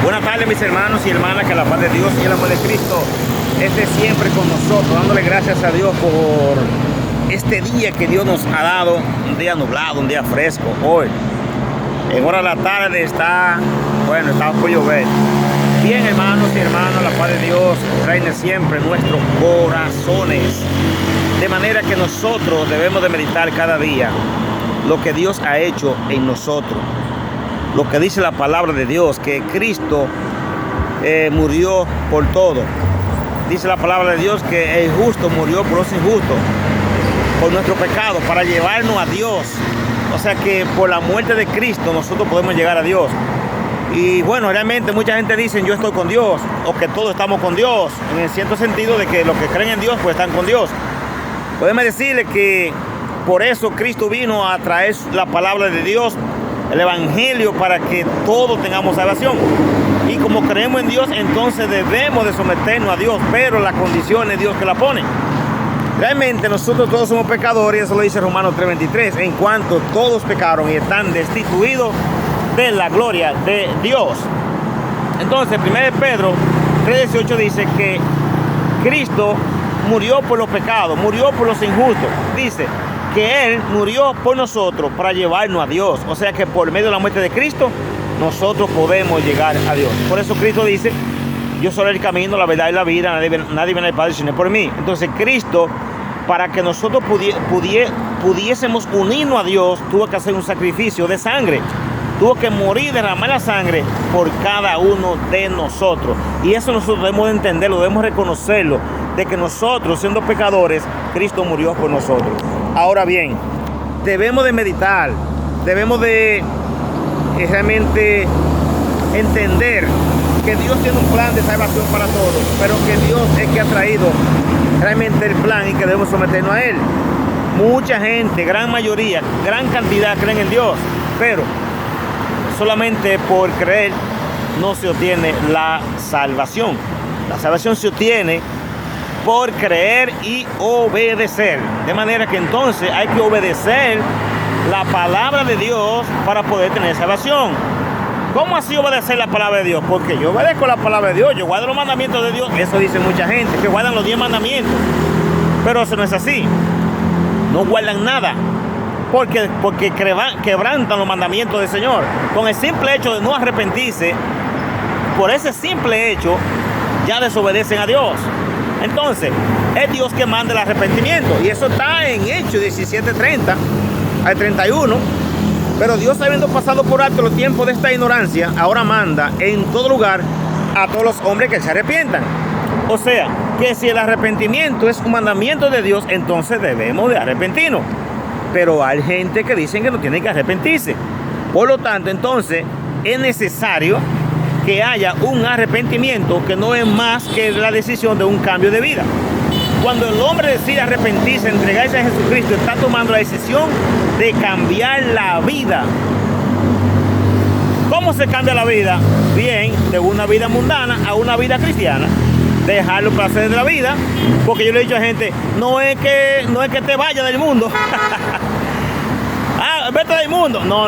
Buenas tardes, mis hermanos y hermanas, que la paz de Dios y el amor de Cristo esté siempre con nosotros, dándole gracias a Dios por este día que Dios nos ha dado, un día nublado, un día fresco. Hoy, en hora de la tarde está por llover. Bien, hermanos y hermanas, la paz de Dios reine siempre en nuestros corazones. De manera que nosotros debemos de meditar cada día lo que Dios ha hecho en nosotros. Lo que dice la palabra de Dios, que Cristo murió por todo. Dice la palabra de Dios que el justo murió por los injustos, por nuestro pecado, para llevarnos a Dios. O sea que por la muerte de Cristo nosotros podemos llegar a Dios. Y bueno, realmente mucha gente dice yo estoy con Dios, o que todos estamos con Dios, en el cierto sentido de que los que creen en Dios pues están con Dios. Podemos decirle que por eso Cristo vino a traer la palabra de Dios, el evangelio, para que todos tengamos salvación. Y como creemos en Dios, entonces debemos de someternos a Dios, pero la condición es Dios que la pone. Realmente nosotros todos somos pecadores, eso lo dice Romanos 3:23, en cuanto todos pecaron y están destituidos de la gloria de Dios. Entonces 1 Pedro 3:18 dice que Cristo murió por los pecados, murió por los injustos. Dice que Él murió por nosotros para llevarnos a Dios. O sea que por medio de la muerte de Cristo nosotros podemos llegar a Dios. Por eso Cristo dice, yo soy el camino, la verdad y la vida, nadie viene al Padre sino por mí. Entonces Cristo, para que nosotros pudiésemos unirnos a Dios, tuvo que hacer un sacrificio de sangre. Tuvo que morir, derramar la sangre por cada uno de nosotros. Y eso nosotros debemos de entenderlo, debemos reconocerlo, de que nosotros, siendo pecadores, Cristo murió por nosotros. Ahora bien, debemos de meditar, debemos de realmente entender que Dios tiene un plan de salvación para todos, pero que Dios es que ha traído realmente el plan y que debemos someternos a Él. Mucha gente, gran mayoría, gran cantidad creen en Dios, pero solamente por creer no se obtiene la salvación. La salvación se obtiene por creer y obedecer. De manera que entonces hay que obedecer la palabra de Dios para poder tener salvación. ¿Cómo así obedecer la palabra de Dios? Porque yo obedezco la palabra de Dios, yo guardo los mandamientos de Dios. Eso dice mucha gente, que guardan los 10 mandamientos. Pero eso no es así. No guardan nada. Porque quebrantan los mandamientos del Señor. Con el simple hecho de no arrepentirse, por ese simple hecho, ya desobedecen a Dios. Entonces, es Dios que manda el arrepentimiento. Y eso está en Hechos 17:30 al 31. Pero Dios, habiendo pasado por alto los tiempos de esta ignorancia, ahora manda en todo lugar a todos los hombres que se arrepientan. O sea, que si el arrepentimiento es un mandamiento de Dios, entonces debemos de arrepentirnos. Pero hay gente que dicen que no tiene que arrepentirse. Por lo tanto, entonces, es necesario que haya un arrepentimiento que no es más que la decisión de un cambio de vida. Cuando el hombre decide arrepentirse, entregarse a Jesucristo, está tomando la decisión de cambiar la vida. ¿Cómo se cambia la vida? Bien, de una vida mundana a una vida cristiana. Dejar los placeres de la vida, porque yo le he dicho a gente, no es que te vayas del mundo. Vete del mundo. No.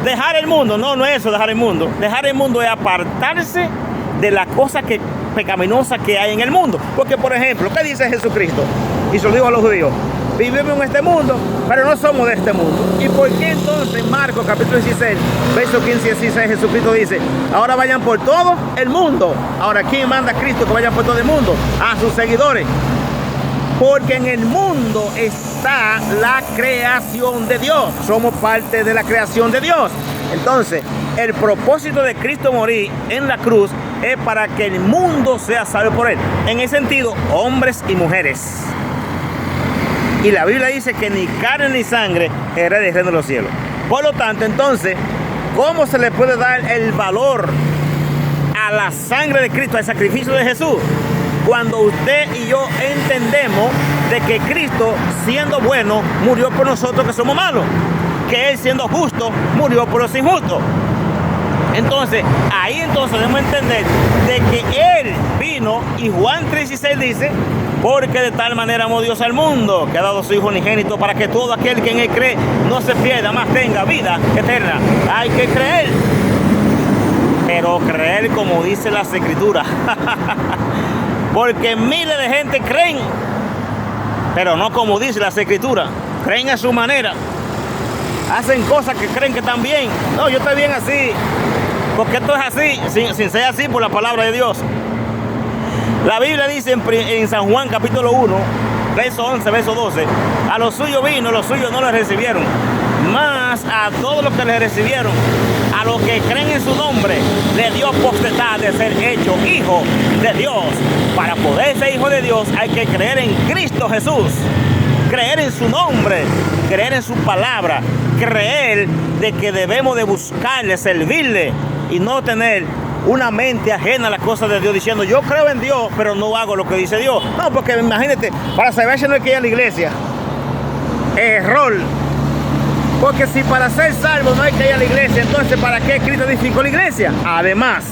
Dejar el mundo, no es eso, dejar el mundo. Dejar el mundo es apartarse de las cosas pecaminosas que hay en el mundo. Porque, por ejemplo, ¿qué dice Jesucristo? Y se lo digo a los judíos, vivimos en este mundo, pero no somos de este mundo. ¿Y por qué entonces Marcos capítulo 16, verso 15 y 16, Jesucristo dice, ahora vayan por todo el mundo? Ahora, ¿quién manda a Cristo que vayan por todo el mundo? A sus seguidores. Porque en el mundo está la creación de Dios. Somos parte de la creación de Dios. Entonces, el propósito de Cristo morir en la cruz es para que el mundo sea salvo por Él. En ese sentido, hombres y mujeres. Y la Biblia dice que ni carne ni sangre hereda el reino de los cielos. Por lo tanto, entonces, ¿cómo se le puede dar el valor a la sangre de Cristo, al sacrificio de Jesús? Cuando usted y yo entendemos de que Cristo, siendo bueno, murió por nosotros que somos malos. Que Él, siendo justo, murió por los injustos. Entonces, ahí entonces debemos entender de que Él vino, y Juan 3:16 dice, porque de tal manera amó Dios al mundo, que ha dado a su Hijo unigénito, para que todo aquel que en Él cree no se pierda, mas tenga vida eterna. Hay que creer. Pero pero creer como dice las Escrituras. Porque miles de gente creen, pero no como dice las Escrituras. Creen a su manera. Hacen cosas que creen que están bien. No, yo estoy bien así, porque esto es así, sin ser así por la palabra de Dios. La Biblia dice en San Juan capítulo 1, verso 11, verso 12, a los suyos vino, los suyos no los recibieron, mas a todos los que le recibieron, a los que creen en su nombre, le dio potestad de ser hecho hijo de Dios. Para poder ser hijo de Dios hay que creer en Cristo Jesús, creer en su nombre, creer en su palabra, creer de que debemos de buscarle, servirle y no tener una mente ajena a las cosas de Dios, diciendo yo creo en Dios, pero no hago lo que dice Dios. No, porque imagínate, para salvarse no hay que ir a la iglesia. Error. Porque si para ser salvo no hay que ir a la iglesia, entonces ¿para qué Cristo edificó la iglesia? Además,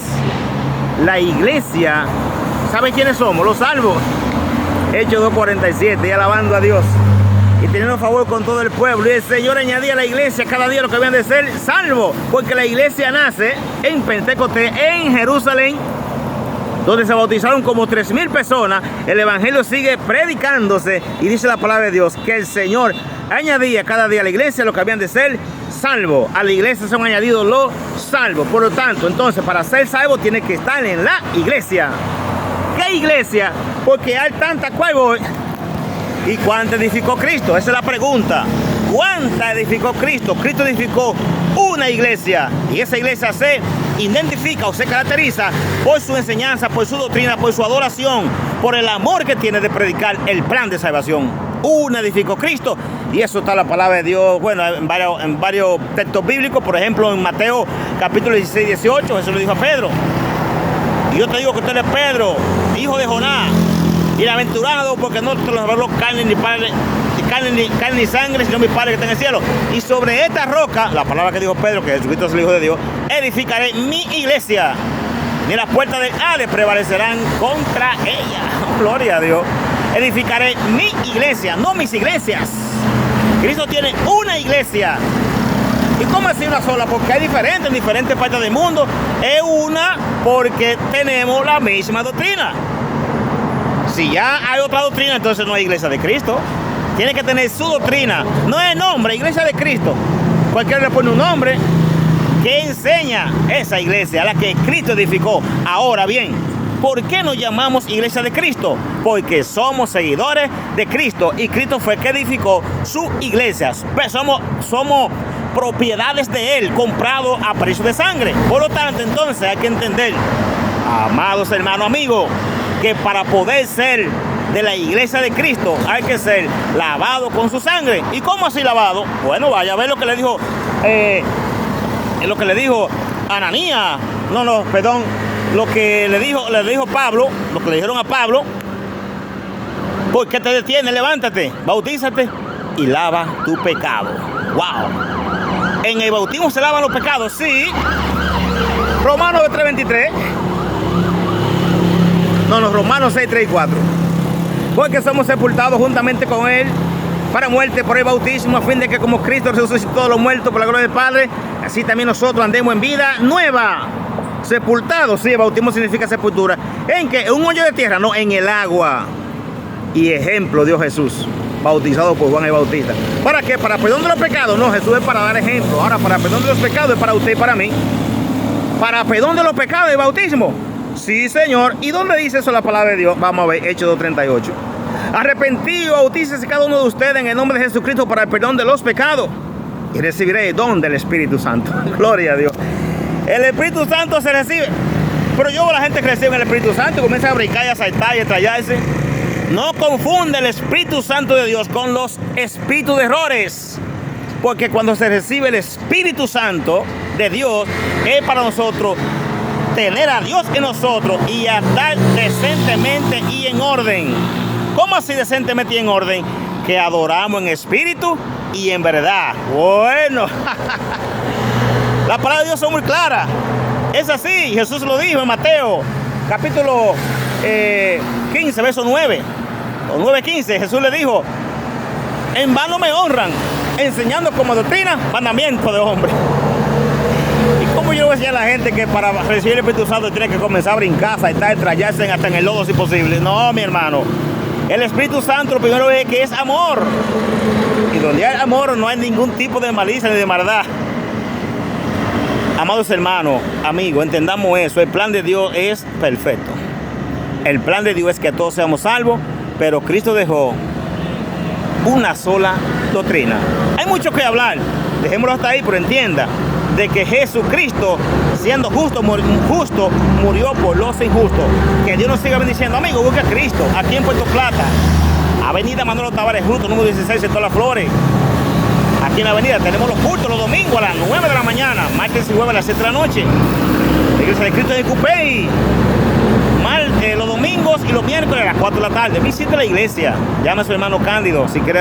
la iglesia, ¿saben quiénes somos? Los salvos. Hechos 2:47, y alabando a Dios y teniendo favor con todo el pueblo. Y el Señor añadía a la iglesia cada día lo que habían de ser salvos, porque la iglesia nace en Pentecostés, en Jerusalén, donde se bautizaron como 3,000 personas. El evangelio sigue predicándose y dice la palabra de Dios que el Señor añadía cada día a la iglesia lo que habían de ser salvos. A la iglesia son añadidos los salvos. Por lo tanto, entonces, para ser salvo tiene que estar en la iglesia. ¿Qué iglesia? Porque hay tanta cueva. ¿Y cuánta edificó Cristo? Esa es la pregunta. ¿Cuánta edificó Cristo? Cristo edificó una iglesia, y esa iglesia se identifica o se caracteriza por su enseñanza, por su doctrina, por su adoración, por el amor que tiene de predicar el plan de salvación. Una edificó Cristo, y eso está en la palabra de Dios, bueno, en varios textos bíblicos. Por ejemplo, en Mateo capítulo 16, 18, Jesús le dijo a Pedro: y yo te digo que usted es Pedro, hijo de Jonás, bienaventurado, porque no te lo reveló carne ni sangre, sino mi Padre que está en el cielo. Y sobre esta roca, la palabra que dijo Pedro, que Jesucristo es el Hijo de Dios, edificaré mi iglesia, ni las puertas del Hades prevalecerán contra ella. Gloria a Dios. Edificaré mi iglesia, no mis iglesias. Cristo tiene una iglesia. ¿Y cómo así una sola? Porque hay diferentes en diferentes partes del mundo. Es una porque tenemos la misma doctrina. Si ya hay otra doctrina, entonces no hay iglesia de Cristo. Tiene que tener su doctrina. No es nombre, iglesia de Cristo. Cualquiera le pone un nombre que enseña esa iglesia, a la que Cristo edificó. Ahora bien, ¿por qué nos llamamos iglesia de Cristo? Porque somos seguidores de Cristo, y Cristo fue que edificó su iglesia. Somos propiedades de Él, comprados a precio de sangre. Por lo tanto, entonces hay que entender, amados hermanos, amigos, que para poder ser de la iglesia de Cristo hay que ser lavado con su sangre. ¿Y cómo así lavado? Bueno, vaya a ver lo que le dijo Ananías. Perdón, lo que le dijo Pablo, lo que le dijeron a Pablo: ¿por qué te detienes? Levántate, bautízate y lava tu pecado. Wow. En el bautismo se lavan los pecados, sí. Romanos 3:23. Romanos 6, 3 y 4. Porque somos sepultados juntamente con Él para muerte por el bautismo, a fin de que como Cristo resucitó a los muertos por la gloria del Padre, así también nosotros andemos en vida nueva. Sepultados, sí, el bautismo significa sepultura. ¿En qué? ¿En un hoyo de tierra? No, en el agua. Y ejemplo dio Jesús, bautizado por Juan el Bautista. ¿Para qué? ¿Para perdón de los pecados? No, Jesús es para dar ejemplo. Ahora, para perdón de los pecados es para usted y para mí. Para perdón de los pecados el bautismo. Sí, Señor. ¿Y dónde dice eso la palabra de Dios? Vamos a ver, Hechos 2:38. Arrepentido, bautícese cada uno de ustedes en el nombre de Jesucristo para el perdón de los pecados, y recibiré el don del Espíritu Santo. Gloria a Dios. El Espíritu Santo se recibe. Pero yo veo a la gente que recibe el Espíritu Santo y comienza a brincar y a saltar y a estrellarse. No confunde el Espíritu Santo de Dios con los espíritus de errores. Porque cuando se recibe el Espíritu Santo de Dios, es para nosotros tener a Dios en nosotros y andar decentemente y en orden. ¿Cómo así decentemente y en orden? Que adoramos en espíritu y en verdad. Bueno, la palabra de Dios es muy clara. Es así, Jesús lo dijo en Mateo capítulo 15, verso 9 o 9:15. Jesús le dijo: en vano me honran, enseñando como doctrina mandamiento de hombre. ¿Y cómo yo le voy a decir a la gente que para recibir el Espíritu Santo tiene que comenzar a brincar, saltar, estrellarse hasta en el lodo si posible? No, mi hermano. El Espíritu Santo lo primero es que es amor. Y donde hay amor no hay ningún tipo de malicia ni de maldad. Amados hermanos, amigos, entendamos eso. El plan de Dios es perfecto. El plan de Dios es que todos seamos salvos, pero Cristo dejó una sola doctrina. Hay mucho que hablar, dejémoslo hasta ahí, pero entienda de que Jesucristo, siendo justo, murió por los injustos. Que Dios nos siga bendiciendo. Amigo, busca a Cristo aquí en Puerto Plata, Avenida Manolo Tavares Justo, número 16, sector Las Flores. Aquí en la avenida tenemos los cultos los domingos a las 9 de la mañana, martes y jueves a las 7 de la noche. La iglesia de Cristo de Cupey. Los domingos y los miércoles a las 4 de la tarde. Visite la iglesia. Llame a su hermano Cándido si quiere.